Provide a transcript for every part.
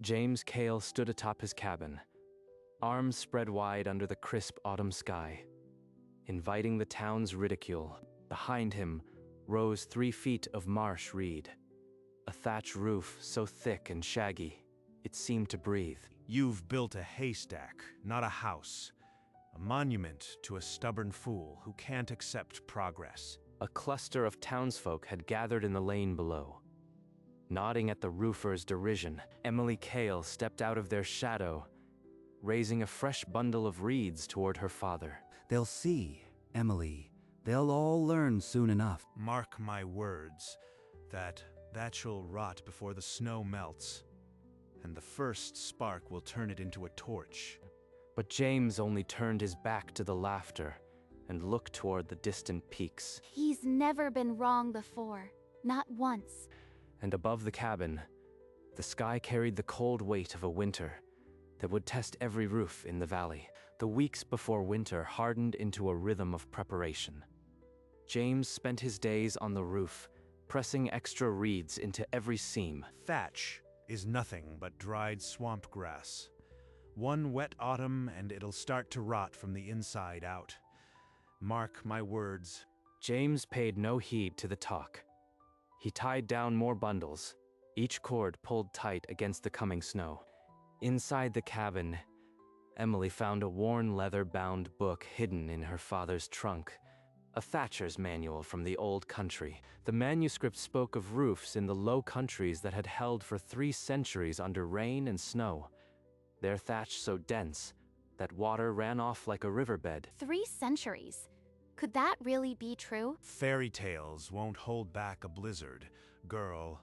James Cale stood atop his cabin, arms spread wide under the crisp autumn sky, inviting the town's ridicule. Behind him rose 3 feet of marsh reed, a thatch roof so thick and shaggy it seemed to breathe. You've built a haystack, not a house. A monument to a stubborn fool who can't accept progress. A cluster of townsfolk had gathered in the lane below. Nodding at the roofer's derision, Emily Cale stepped out of their shadow, raising a fresh bundle of reeds toward her father. They'll see, Emily. They'll all learn soon enough. Mark my words, that'll rot before the snow melts, and the first spark will turn it into a torch. But James only turned his back to the laughter and looked toward the distant peaks. He's never been wrong before, not once. And above the cabin, the sky carried the cold weight of a winter that would test every roof in the valley. The weeks before winter hardened into a rhythm of preparation. James spent his days on the roof, pressing extra reeds into every seam. Thatch is nothing but dried swamp grass. One wet autumn and it'll start to rot from the inside out. Mark my words. James paid no heed to the talk. He tied down more bundles, each cord pulled tight against the coming snow. Inside the cabin, Emily found a worn leather-bound book hidden in her father's trunk, a thatcher's manual from the old country. The manuscript spoke of roofs in the Low Countries that had held for 3 centuries under rain and snow, their thatch so dense that water ran off like a riverbed. 3 centuries? Could that really be true? Fairy tales won't hold back a blizzard. Girl,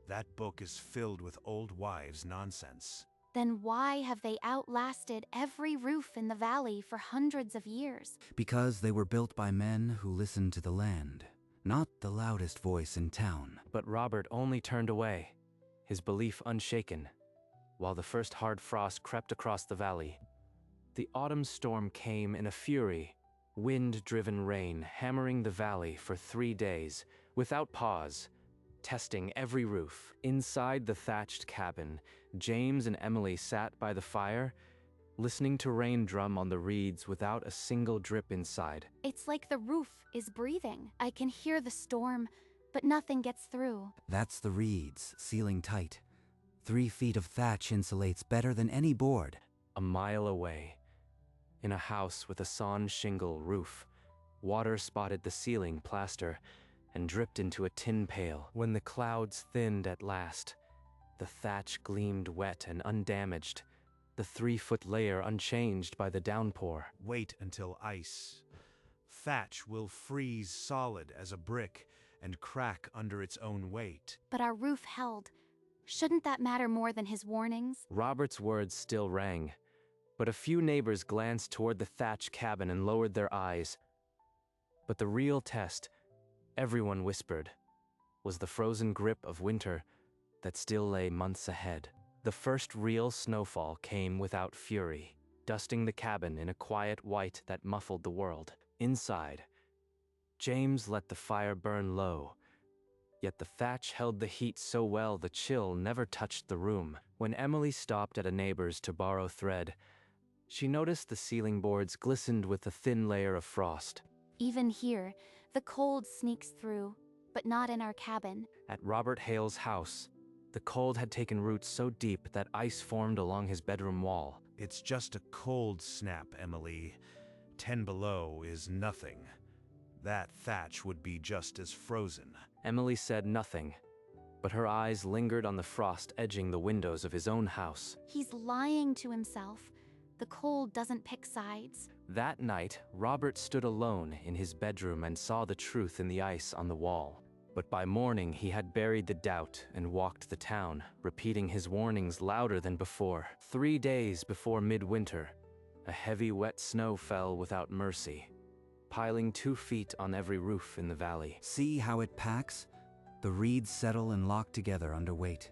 that book is filled with old wives' nonsense. Then why have they outlasted every roof in the valley for hundreds of years? Because they were built by men who listened to the land, not the loudest voice in town. But Robert only turned away, his belief unshaken, while the first hard frost crept across the valley. The autumn storm came in a fury, wind-driven rain hammering the valley for 3 days, without pause, testing every roof. Inside the thatched cabin, James and Emily sat by the fire, listening to rain drum on the reeds without a single drip inside. It's like the roof is breathing. I can hear the storm, but nothing gets through. That's the reeds, sealing tight. 3 feet of thatch insulates better than any board. A mile away, in a house with a sawn shingle roof, water spotted the ceiling plaster and dripped into a tin pail. When the clouds thinned at last, the thatch gleamed wet and undamaged, the 3-foot layer unchanged by the downpour. Wait until ice. Thatch will freeze solid as a brick and crack under its own weight. But our roof held. Shouldn't that matter more than his warnings? Robert's words still rang, but a few neighbors glanced toward the thatch cabin and lowered their eyes. But the real test, everyone whispered, was the frozen grip of winter that still lay months ahead. The first real snowfall came without fury, dusting the cabin in a quiet white that muffled the world. Inside, James let the fire burn low, yet the thatch held the heat so well the chill never touched the room. When Emily stopped at a neighbor's to borrow thread, she noticed the ceiling boards glistened with a thin layer of frost. Even here, the cold sneaks through, but not in our cabin. At Robert Hale's house, the cold had taken roots so deep that ice formed along his bedroom wall. It's just a cold snap, Emily. 10 below is nothing. That thatch would be just as frozen. Emily said nothing, but her eyes lingered on the frost edging the windows of his own house. He's lying to himself. The cold doesn't pick sides. That night, Robert stood alone in his bedroom and saw the truth in the ice on the wall. But by morning, he had buried the doubt and walked the town, repeating his warnings louder than before. 3 days before midwinter, a heavy wet snow fell without mercy, piling 2 feet on every roof in the valley. See how it packs? The reeds settle and lock together under weight.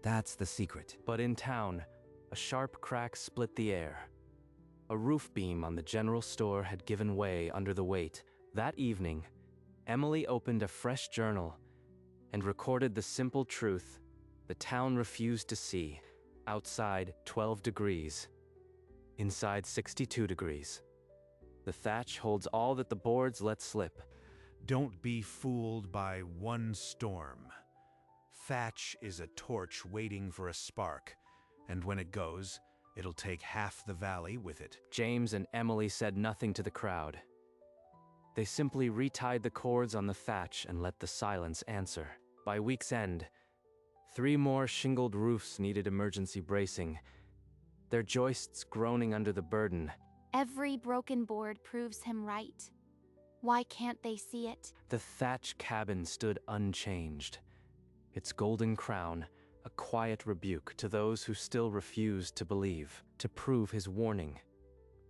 That's the secret. But in town, a sharp crack split the air. A roof beam on the general store had given way under the weight. That evening, Emily opened a fresh journal and recorded the simple truth the town refused to see. Outside, 12 degrees. Inside, 62 degrees. The thatch holds all that the boards let slip. Don't be fooled by one storm. Thatch is a torch waiting for a spark, and when it goes, it'll take half the valley with it. James and Emily said nothing to the crowd. They simply retied the cords on the thatch and let the silence answer. By week's end, 3 more shingled roofs needed emergency bracing, their joists groaning under the burden. Every broken board proves him right. Why can't they see it? The thatch cabin stood unchanged, its golden crown a quiet rebuke to those who still refused to believe. To prove his warning,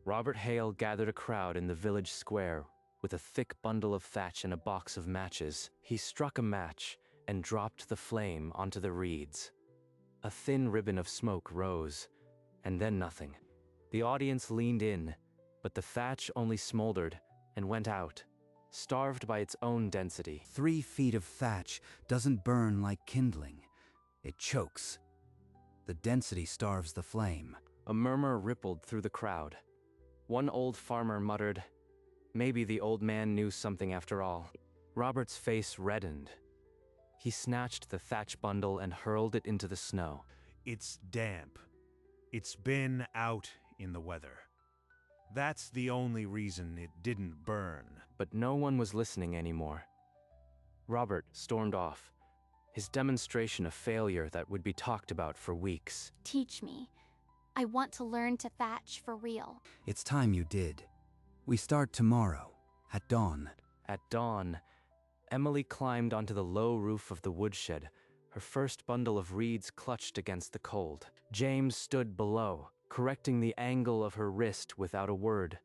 Robert Hale gathered a crowd in the village square with a thick bundle of thatch and a box of matches. He struck a match and dropped the flame onto the reeds. A thin ribbon of smoke rose, and then nothing. The audience leaned in, but the thatch only smoldered and went out, starved by its own density. 3 feet of thatch doesn't burn like kindling. It chokes. The density starves the flame. A murmur rippled through the crowd. One old farmer muttered, "Maybe the old man knew something after all." Robert's face reddened. He snatched the thatch bundle and hurled it into the snow. It's damp. It's been out in the weather. That's the only reason it didn't burn. But no one was listening anymore. Robert stormed off, his demonstration a failure that would be talked about for weeks. Teach me. I want to learn to thatch for real. It's time you did. We start tomorrow, at dawn. At dawn, Emily climbed onto the low roof of the woodshed, her first bundle of reeds clutched against the cold. James stood below, correcting the angle of her wrist without a word,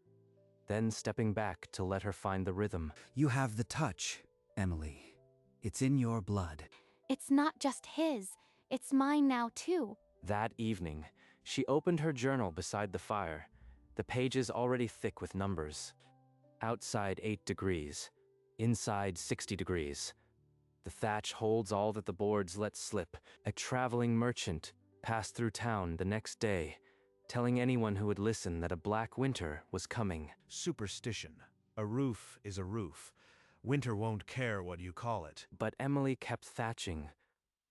then stepping back to let her find the rhythm. You have the touch, Emily. It's in your blood. It's not just his. It's mine now, too. That evening, she opened her journal beside the fire, the pages already thick with numbers. Outside 8 degrees, inside 60 degrees. The thatch holds all that the boards let slip. A traveling merchant passed through town the next day, telling anyone who would listen that a black winter was coming. Superstition. A roof is a roof. Winter won't care what you call it. But Emily kept thatching,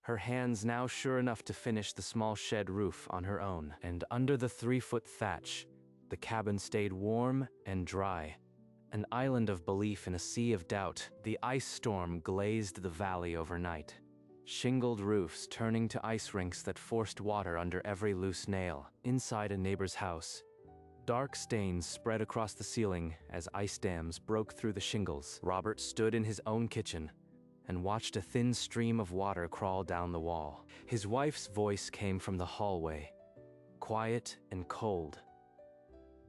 her hands now sure enough to finish the small shed roof on her own. And under the 3-foot thatch, the cabin stayed warm and dry. An island of belief in a sea of doubt. The ice storm glazed the valley overnight. Shingled roofs turning to ice rinks that forced water under every loose nail. Inside a neighbor's house, dark stains spread across the ceiling as ice dams broke through the shingles. Robert stood in his own kitchen and watched a thin stream of water crawl down the wall. His wife's voice came from the hallway, quiet and cold.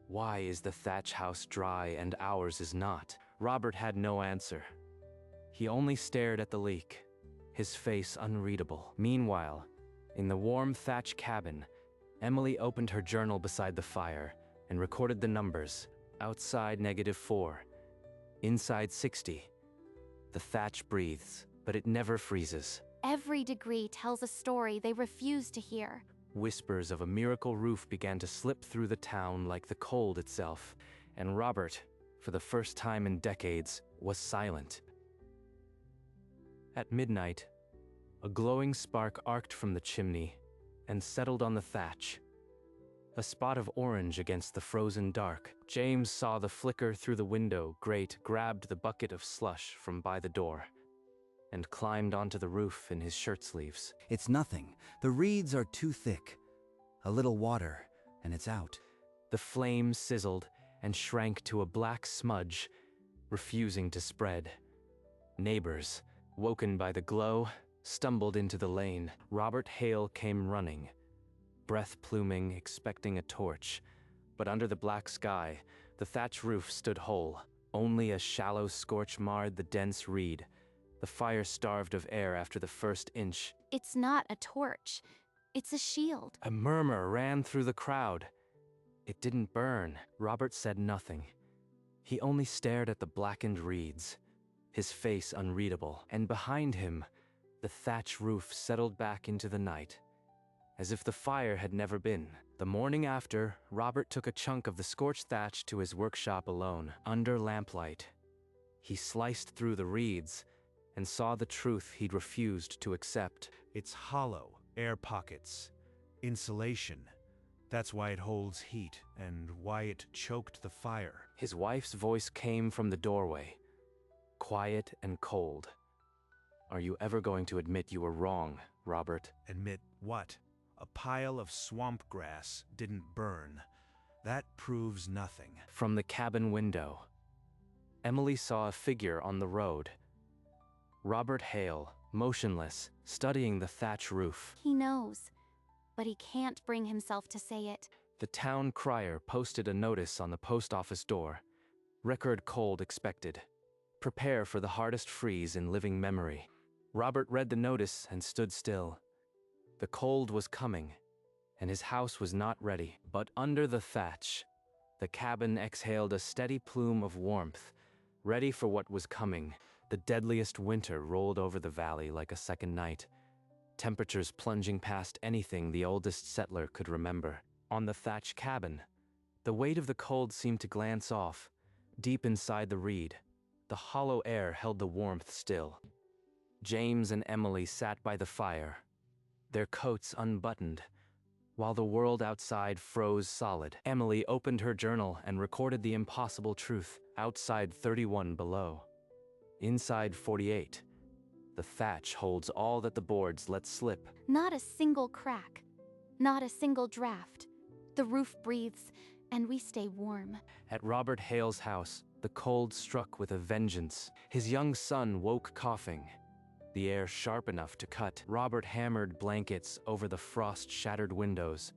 Why is the thatch house dry and ours is not? Robert had no answer. He only stared at the leak, his face unreadable. Meanwhile, in the warm thatch cabin, Emily opened her journal beside the fire and recorded the numbers. Outside -4, inside 60. The thatch breathes, but it never freezes. Every degree tells a story they refuse to hear. Whispers of a miracle roof began to slip through the town like the cold itself, and Robert, for the first time in decades, was silent. At midnight, a glowing spark arced from the chimney and settled on the thatch. A spot of orange against the frozen dark. James saw the flicker through the window grate, grabbed the bucket of slush from by the door, and climbed onto the roof in his shirt sleeves. It's nothing. The reeds are too thick. A little water, and it's out. The flame sizzled and shrank to a black smudge, refusing to spread. Neighbors, woken by the glow, stumbled into the lane. Robert Hale came running, breath pluming, expecting a torch. But under the black sky, the thatch roof stood whole. Only a shallow scorch marred the dense reed. The fire starved of air after the first inch. It's not a torch. It's a shield. A murmur ran through the crowd. It didn't burn. Robert said nothing. He only stared at the blackened reeds, his face unreadable. And behind him, the thatch roof settled back into the night, as if the fire had never been. The morning after, Robert took a chunk of the scorched thatch to his workshop alone, under lamplight. He sliced through the reeds and saw the truth he'd refused to accept. It's hollow, air pockets, insulation. That's why it holds heat and why it choked the fire. His wife's voice came from the doorway, quiet and cold. "Are you ever going to admit you were wrong, Robert?" Admit what? A pile of swamp grass didn't burn. That proves nothing. From the cabin window, Emily saw a figure on the road. Robert Hale, motionless, studying the thatch roof. He knows, but he can't bring himself to say it. The town crier posted a notice on the post office door. Record cold expected. Prepare for the hardest freeze in living memory. Robert read the notice and stood still. The cold was coming, and his house was not ready. But under the thatch, the cabin exhaled a steady plume of warmth, ready for what was coming. The deadliest winter rolled over the valley like a second night, temperatures plunging past anything the oldest settler could remember. On the thatch cabin, the weight of the cold seemed to glance off. Deep inside the reed, the hollow air held the warmth still. James and Emily sat by the fire, their coats unbuttoned, while the world outside froze solid. Emily opened her journal and recorded the impossible truth. Outside 31 below. Inside 48. The thatch holds all that the boards let slip. Not a single crack, not a single draft. The roof breathes, and we stay warm. At Robert Hale's house, the cold struck with a vengeance. His young son woke coughing, the air sharp enough to cut. Robert hammered blankets over the frost-shattered windows,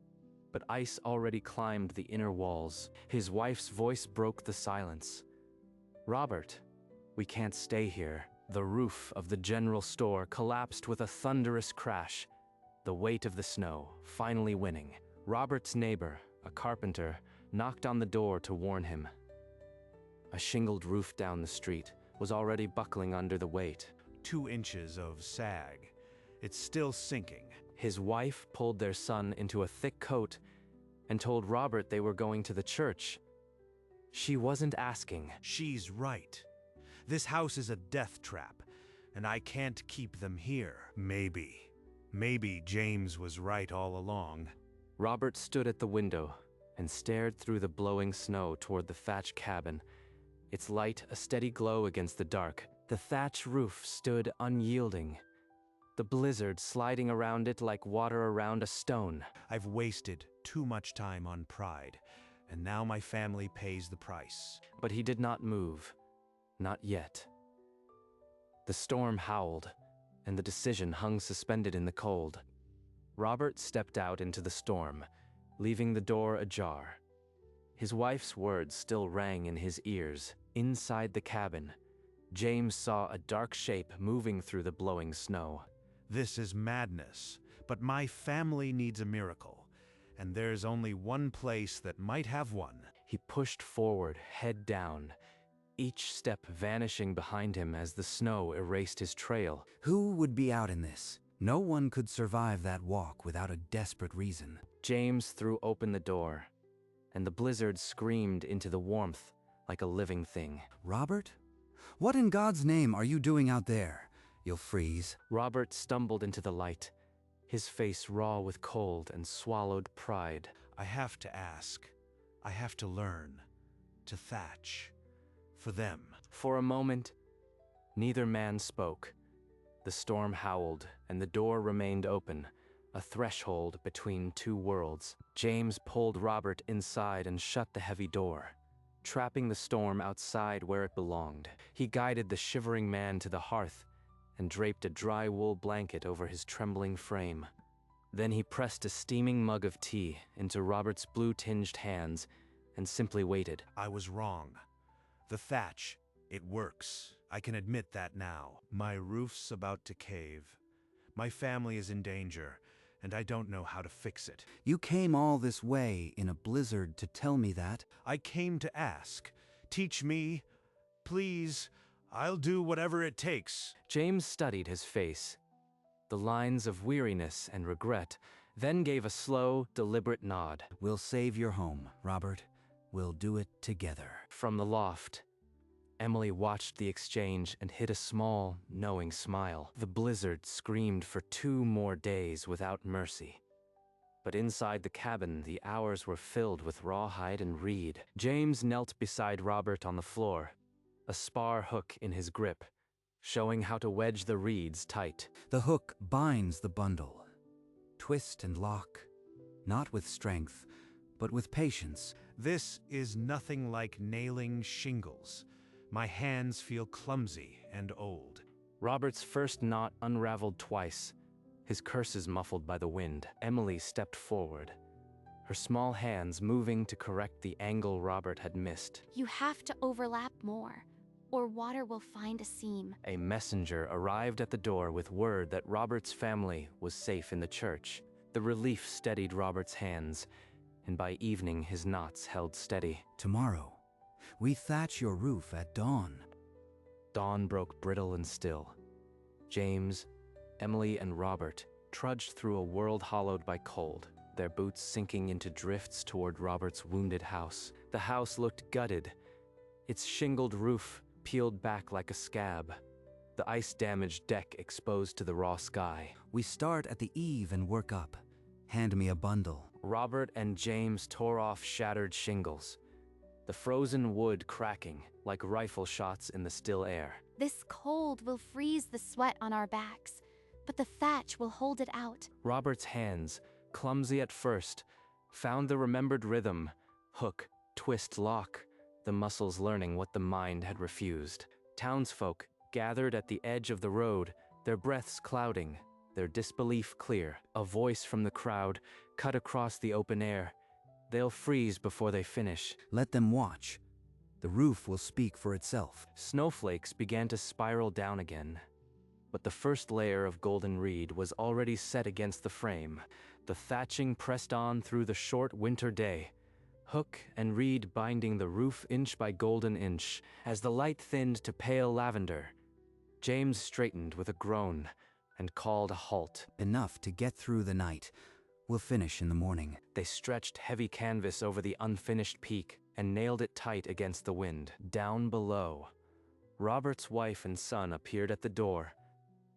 but ice already climbed the inner walls. His wife's voice broke the silence. "Robert, we can't stay here." The roof of the general store collapsed with a thunderous crash, the weight of the snow finally winning. Robert's neighbor, a carpenter, knocked on the door to warn him. A shingled roof down the street was already buckling under the weight. 2 inches of sag. It's still sinking. His wife pulled their son into a thick coat and told Robert they were going to the church. She wasn't asking. She's right. This house is a death trap, and I can't keep them here. Maybe James was right all along. Robert stood at the window and stared through the blowing snow toward the thatch cabin, its light a steady glow against the dark. The thatch roof stood unyielding, the blizzard sliding around it like water around a stone. I've wasted too much time on pride, and now my family pays the price. But he did not move. Not yet. The storm howled, and the decision hung suspended in the cold. Robert stepped out into the storm, leaving the door ajar. His wife's words still rang in his ears. Inside the cabin, James saw a dark shape moving through the blowing snow. This is madness, but my family needs a miracle, and there's only one place that might have one. He pushed forward, head down, each step vanishing behind him as the snow erased his trail. Who would be out in this? No one could survive that walk without a desperate reason. James threw open the door, and the blizzard screamed into the warmth like a living thing. Robert? What in God's name are you doing out there? You'll freeze. Robert stumbled into the light, his face raw with cold and swallowed pride. I have to ask. I have to learn. To thatch. For them. For a moment, neither man spoke. The storm howled, and the door remained open, a threshold between two worlds. James pulled Robert inside and shut the heavy door, trapping the storm outside where it belonged. He guided the shivering man to the hearth and draped a dry wool blanket over his trembling frame. Then he pressed a steaming mug of tea into Robert's blue-tinged hands and simply waited. I was wrong. The thatch, it works. I can admit that now. My roof's about to cave. My family is in danger, and I don't know how to fix it. You came all this way in a blizzard to tell me that? I came to ask. Teach me, please. I'll do whatever it takes. James studied his face. The lines of weariness and regret then gave a slow, deliberate nod. We'll save your home, Robert. We'll do it together. From the loft, Emily watched the exchange and hid a small, knowing smile. The blizzard screamed for 2 more days without mercy. But inside the cabin, the hours were filled with rawhide and reed. James knelt beside Robert on the floor, a spar hook in his grip, showing how to wedge the reeds tight. The hook binds the bundle. Twist and lock, not with strength, but with patience. This is nothing like nailing shingles. My hands feel clumsy and old. Robert's first knot unraveled twice, his curses muffled by the wind. Emily stepped forward, her small hands moving to correct the angle Robert had missed. You have to overlap more, or water will find a seam. A messenger arrived at the door with word that Robert's family was safe in the church. The relief steadied Robert's hands, and by evening his knots held steady. Tomorrow, we thatch your roof at dawn. Dawn broke brittle and still. James, Emily, and Robert trudged through a world hollowed by cold, their boots sinking into drifts toward Robert's wounded house. The house looked gutted, its shingled roof peeled back like a scab, the ice-damaged deck exposed to the raw sky. We start at the eave and work up. Hand me a bundle. Robert and James tore off shattered shingles, the frozen wood cracking like rifle shots in the still air. This cold will freeze the sweat on our backs, but the thatch will hold it out. Robert's hands, clumsy at first, found the remembered rhythm: hook, twist, lock, the muscles learning what the mind had refused. Townsfolk gathered at the edge of the road, their breaths clouding, their disbelief clear. A voice from the crowd cut across the open air. They'll freeze before they finish. Let them watch. The roof will speak for itself. Snowflakes began to spiral down again, but the first layer of golden reed was already set against the frame. The thatching pressed on through the short winter day, hook and reed binding the roof inch by golden inch. As the light thinned to pale lavender, James straightened with a groan and called a halt. Enough to get through the night. We'll finish in the morning. They stretched heavy canvas over the unfinished peak and nailed it tight against the wind. Down below, Robert's wife and son appeared at the door,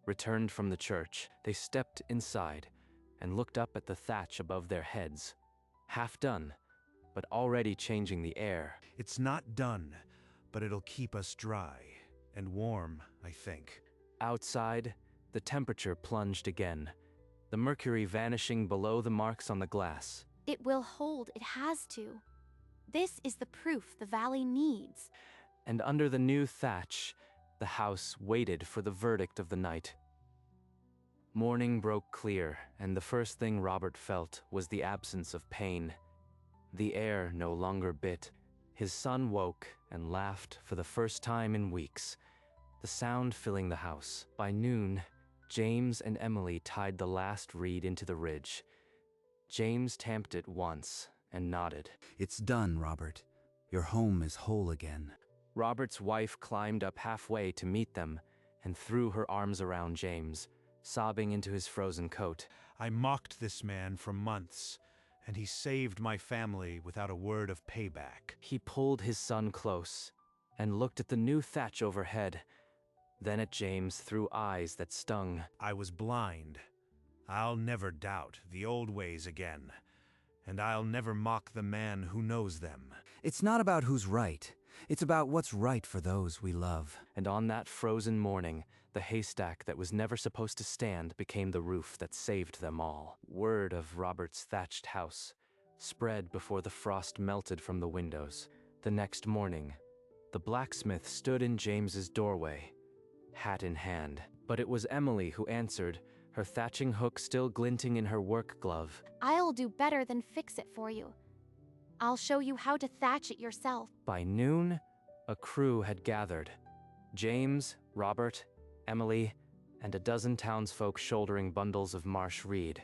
returned from the church. They stepped inside and looked up at the thatch above their heads. Half done, but already changing the air. It's not done, but it'll keep us dry and warm, I think. Outside, the temperature plunged again, the mercury vanishing below the marks on the glass. It will hold, it has to. This is the proof the valley needs. And under the new thatch, the house waited for the verdict of the night. Morning broke clear, and the first thing Robert felt was the absence of pain. The air no longer bit. His son woke and laughed for the first time in weeks, the sound filling the house. By noon, James and Emily tied the last reed into the ridge. James tamped it once and nodded. It's done, Robert. Your home is whole again. Robert's wife climbed up halfway to meet them and threw her arms around James, sobbing into his frozen coat. I mocked this man for months, and he saved my family without a word of payback. He pulled his son close and looked at the new thatch overhead, then at James through eyes that stung. I was blind. I'll never doubt the old ways again, and I'll never mock the man who knows them. It's not about who's right. It's about what's right for those we love. And on that frozen morning, the haystack that was never supposed to stand became the roof that saved them all. Word of Robert's thatched house spread before the frost melted from the windows. The next morning, the blacksmith stood in James's doorway, hat in hand. But it was Emily who answered, her thatching hook still glinting in her work glove. I'll do better than fix it for you. I'll show you how to thatch it yourself. By noon, a crew had gathered. James, Robert, Emily, and a dozen townsfolk shouldering bundles of marsh reed.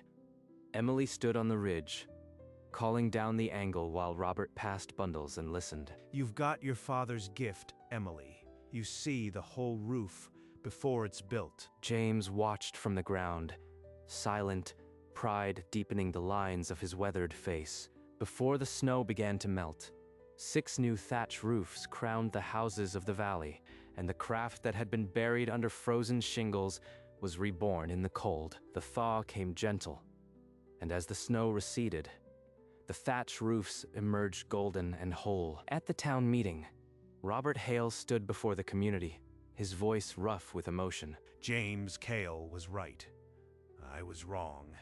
Emily stood on the ridge, calling down the angle while Robert passed bundles and listened. You've got your father's gift, Emily. You see the whole roof before it's built. James watched from the ground, silent, pride deepening the lines of his weathered face. Before the snow began to melt, 6 new thatch roofs crowned the houses of the valley, and the craft that had been buried under frozen shingles was reborn in the cold. The thaw came gentle, and as the snow receded, the thatch roofs emerged golden and whole. At the town meeting, Robert Hale stood before the community, his voice rough with emotion. James Cale was right. I was wrong,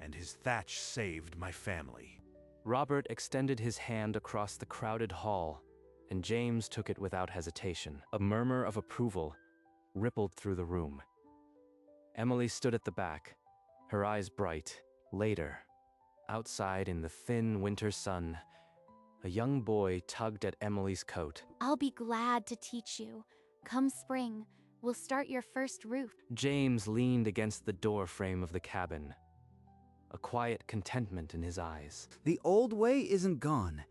and his thatch saved my family. Robert extended his hand across the crowded hall, and James took it without hesitation. A murmur of approval rippled through the room. Emily stood at the back, her eyes bright. Later, outside in the thin winter sun, a young boy tugged at Emily's coat. I'll be glad to teach you. Come spring, we'll start your first roof. James leaned against the door frame of the cabin, a quiet contentment in his eyes. The old way isn't gone.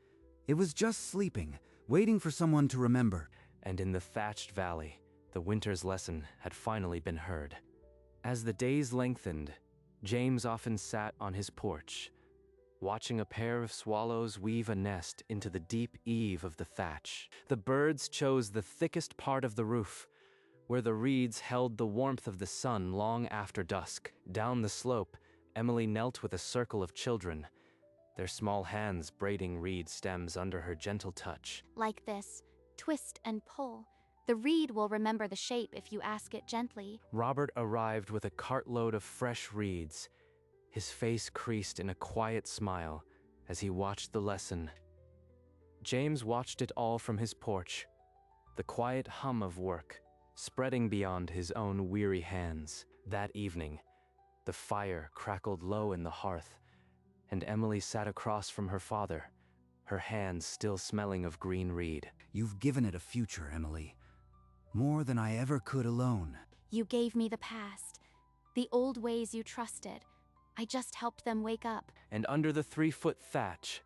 It was just sleeping, waiting for someone to remember. And in the thatched valley, the winter's lesson had finally been heard. As the days lengthened, James often sat on his porch, watching a pair of swallows weave a nest into the deep eave of the thatch. The birds chose the thickest part of the roof, where the reeds held the warmth of the sun long after dusk. Down the slope, Emily knelt with a circle of children, their small hands braiding reed stems under her gentle touch. Like this, twist and pull. The reed will remember the shape if you ask it gently. Robert arrived with a cartload of fresh reeds, his face creased in a quiet smile as he watched the lesson. James watched it all from his porch, the quiet hum of work spreading beyond his own weary hands. That evening, the fire crackled low in the hearth, and Emily sat across from her father, her hands still smelling of green reed. You've given it a future, Emily. More than I ever could alone. You gave me the past, the old ways you trusted. I just helped them wake up. And under the 3-foot thatch,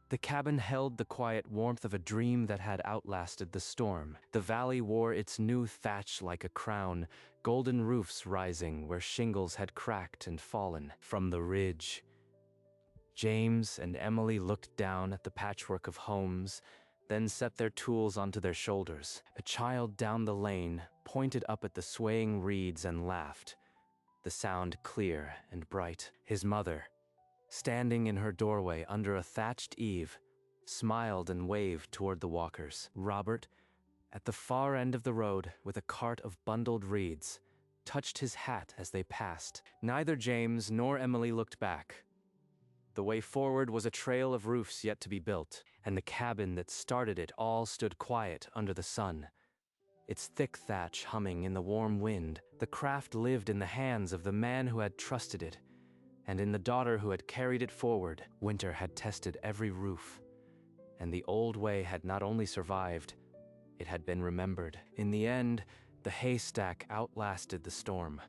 the cabin held the quiet warmth of a dream that had outlasted the storm. The valley wore its new thatch like a crown, golden roofs rising where shingles had cracked and fallen. From the ridge, James and Emily looked down at the patchwork of homes, then set their tools onto their shoulders. A child down the lane pointed up at the swaying reeds and laughed, the sound clear and bright. His mother, standing in her doorway under a thatched eave, smiled and waved toward the walkers. Robert, at the far end of the road with a cart of bundled reeds, touched his hat as they passed. Neither James nor Emily looked back. The way forward was a trail of roofs yet to be built, and the cabin that started it all stood quiet under the sun, its thick thatch humming in the warm wind. The craft lived in the hands of the man who had trusted it, and in the daughter who had carried it forward. Winter had tested every roof, and the old way had not only survived, it had been remembered. In the end, the haystack outlasted the storm.